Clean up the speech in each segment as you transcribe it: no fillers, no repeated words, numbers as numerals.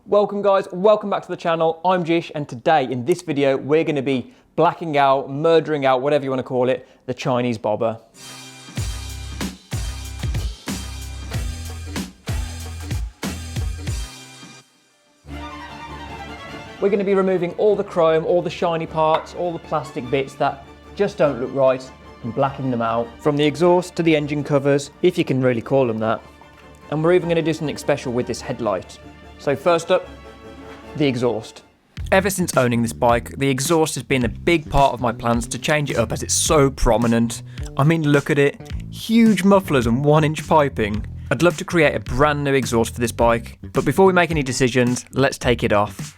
Welcome guys, welcome back to the channel. I'm Jish, and today in this video we're going to be blacking out, murdering out, whatever you want to call it, the Chinese bobber. We're going to be removing all the chrome, all the shiny parts, all the plastic bits that just don't look right, and blacking them out. From the exhaust to the engine covers, if you can really call them that. And we're even going to do something special with this headlight. So first up, the exhaust. Ever since owning this bike, the exhaust has been a big part of my plans to change it up as it's so prominent. I mean, look at it. Huge mufflers and 1-inch piping. I'd love to create a brand new exhaust for this bike, but before we make any decisions, let's take it off.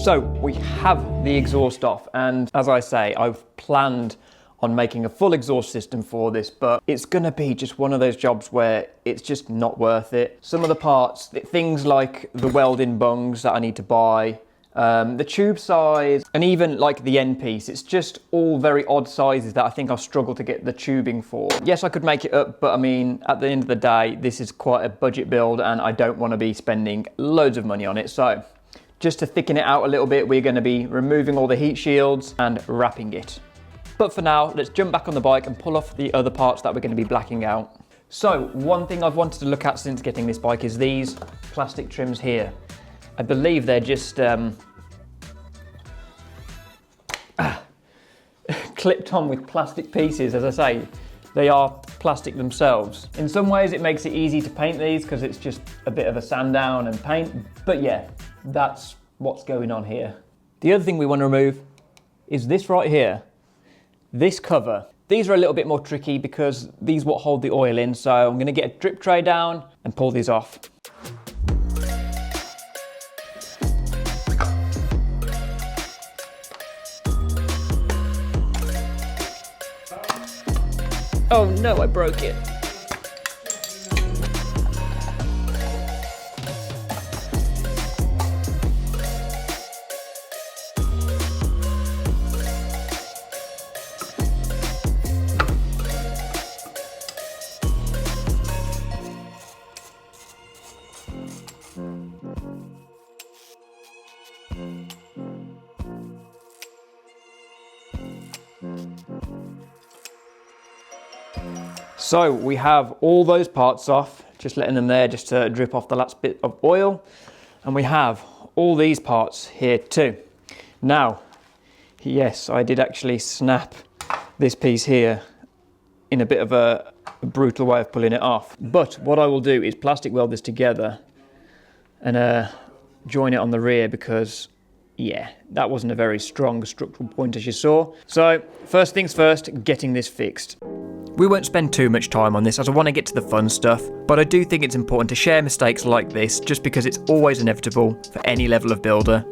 So we have the exhaust off, and as I say, I've planned on making a full exhaust system for this, but it's gonna be just one of those jobs where it's just not worth it. Some of the parts, things like the welding bungs that I need to buy, the tube size, and even like the end piece, it's just all very odd sizes that I think I'll struggle to get the tubing for. Yes, I could make it up, but I mean, at the end of the day, this is quite a budget build and I don't want to be spending loads of money on it. So just to thicken it out a little bit, we're going to be removing all the heat shields and wrapping it. But for now, let's jump back on the bike and pull off the other parts that we're going to be blacking out. So one thing I've wanted to look at since getting this bike is these plastic trims here. I believe they're just clipped on with plastic pieces. As I say, they are plastic themselves. In some ways it makes it easy to paint these because it's just a bit of a sand down and paint, but yeah, that's what's going on here. The other thing we want to remove is this right here, this cover. These are a little bit more tricky because these what hold the oil in, so I'm going to get a drip tray down and pull these off. Oh no, I broke it. So we have all those parts off, just letting them there just to drip off the last bit of oil. And we have all these parts here too. Now, yes, I did actually snap this piece here in a bit of a brutal way of pulling it off. But what I will do is plastic weld this together and join it on the rear because, yeah, that wasn't a very strong structural point as you saw. So first things first, getting this fixed. We won't spend too much time on this as I want to get to the fun stuff, but I do think it's important to share mistakes like this just because it's always inevitable for any level of builder.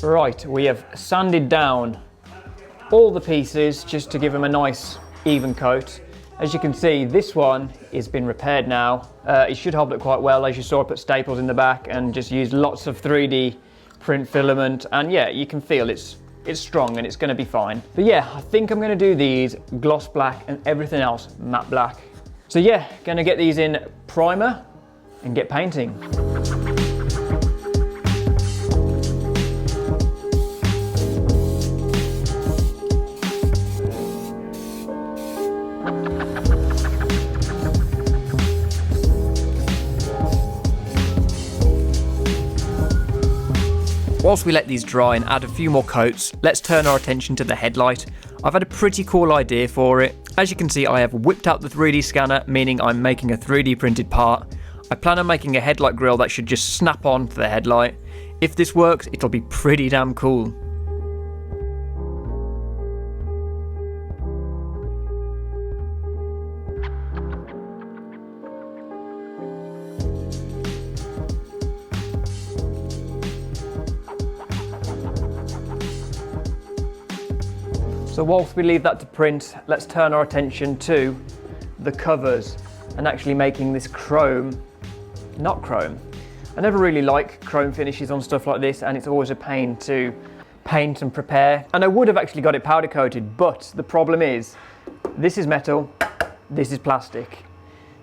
Right, we have sanded down all the pieces just to give them a nice even coat. As you can see, this one has been repaired now. It should hold it quite well. As you saw, I put staples in the back and just used lots of 3D print filament. And yeah, you can feel it's strong and it's gonna be fine. But yeah, I think I'm gonna do these gloss black and everything else matte black. So yeah, gonna get these in primer and get painting. Whilst we let these dry and add a few more coats, let's turn our attention to the headlight. I've had a pretty cool idea for it. As you can see, I have whipped out the 3D scanner, meaning I'm making a 3D printed part. I plan on making a headlight grille that should just snap on to the headlight. If this works, it'll be pretty damn cool. So whilst we leave that to print, let's turn our attention to the covers and actually making this chrome, not chrome. I never really like chrome finishes on stuff like this, and it's always a pain to paint and prepare. And I would have actually got it powder coated, but the problem is, this is metal, this is plastic,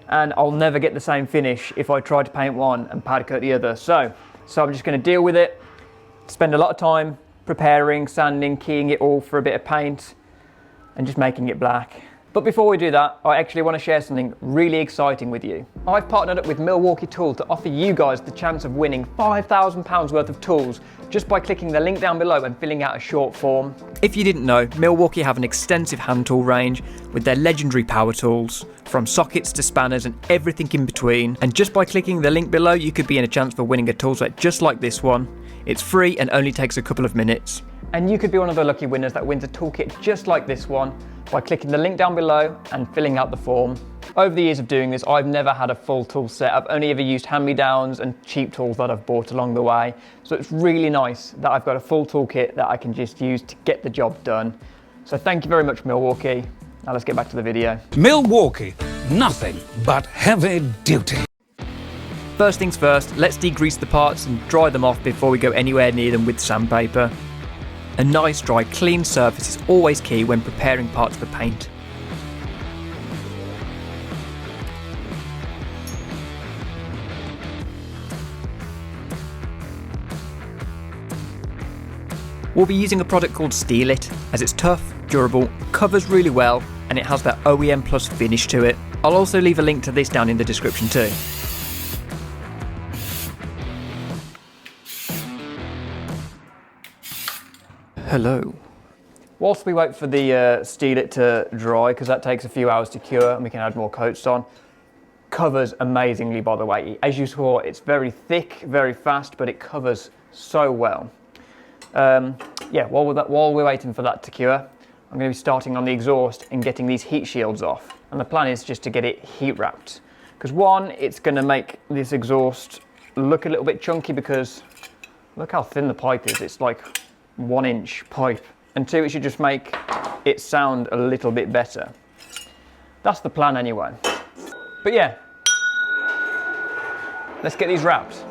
and I'll never get the same finish if I try to paint one and powder coat the other. So I'm just going to deal with it, spend a lot of time preparing, sanding, keying it all for a bit of paint, and just making it black. But before we do that, I actually want to share something really exciting with you. I've partnered up with Milwaukee Tools to offer you guys the chance of winning £5,000 worth of tools just by clicking the link down below and filling out a short form. If you didn't know, Milwaukee have an extensive hand tool range with their legendary power tools, from sockets to spanners and everything in between. And just by clicking the link below, you could be in a chance for winning a tool set just like this one. It's free and only takes a couple of minutes. And you could be one of the lucky winners that wins a toolkit just like this one by clicking the link down below and filling out the form. Over the years of doing this, I've never had a full tool set. I've only ever used hand-me-downs and cheap tools that I've bought along the way. So it's really nice that I've got a full toolkit that I can just use to get the job done. So thank you very much, Milwaukee. Now let's get back to the video. Milwaukee, nothing but heavy duty. First things first, let's degrease the parts and dry them off before we go anywhere near them with sandpaper. A nice, dry, clean surface is always key when preparing parts for paint. We'll be using a product called Steel It, as it's tough, durable, covers really well, and it has that OEM Plus finish to it. I'll also leave a link to this down in the description too. Hello. Whilst we wait for the Steel It to dry, because that takes a few hours to cure and we can add more coats on, covers amazingly, by the way. As you saw, it's very thick, very fast, but it covers so well. Yeah, while we're waiting for that to cure, I'm going to be starting on the exhaust and getting these heat shields off. And the plan is just to get it heat wrapped. Because one, it's going to make this exhaust look a little bit chunky, because look how thin the pipe is. It's like 1 inch pipe. And two, it should just make it sound a little bit better. That's the plan anyway. But yeah, let's get these wrapped.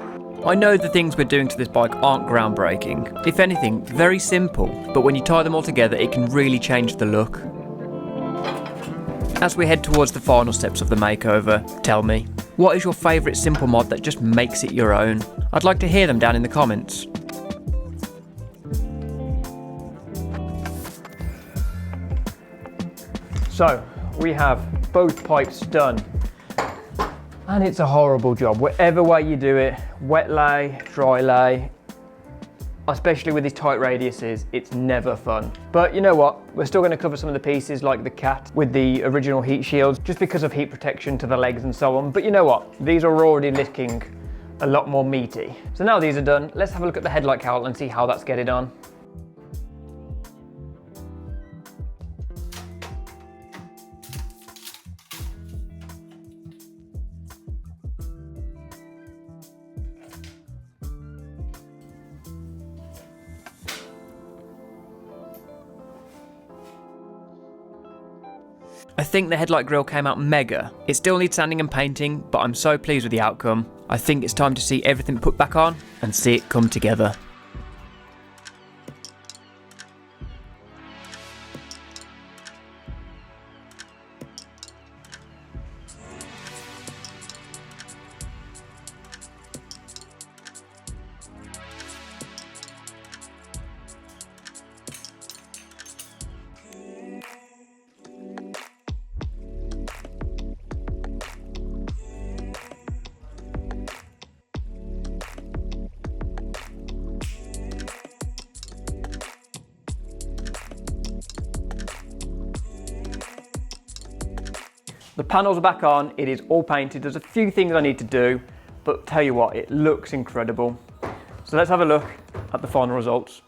I know the things we're doing to this bike aren't groundbreaking. If anything, very simple, but when you tie them all together, it can really change the look. As we head towards the final steps of the makeover, tell me, what is your favourite simple mod that just makes it your own? I'd like to hear them down in the comments. So, we have both pipes done. And it's a horrible job, whatever way you do it, wet lay, dry lay, especially with these tight radiuses, it's never fun. But you know what, we're still going to cover some of the pieces like the cat with the original heat shields, just because of heat protection to the legs and so on. But you know what, these are already looking a lot more meaty. So now these are done, let's have a look at the headlight cowl and see how that's getting on. I think the headlight grille came out mega. It still needs sanding and painting, but I'm so pleased with the outcome. I think it's time to see everything put back on and see it come together. The panels are back on, it is all painted. There's a few things I need to do, but tell you what, it looks incredible. So let's have a look at the final results.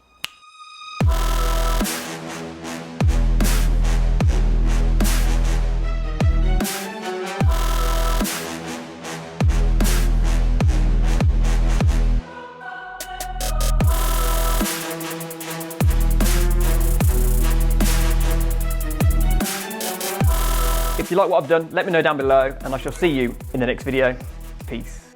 If you like what I've done, let me know down below, and I shall see you in the next video. Peace.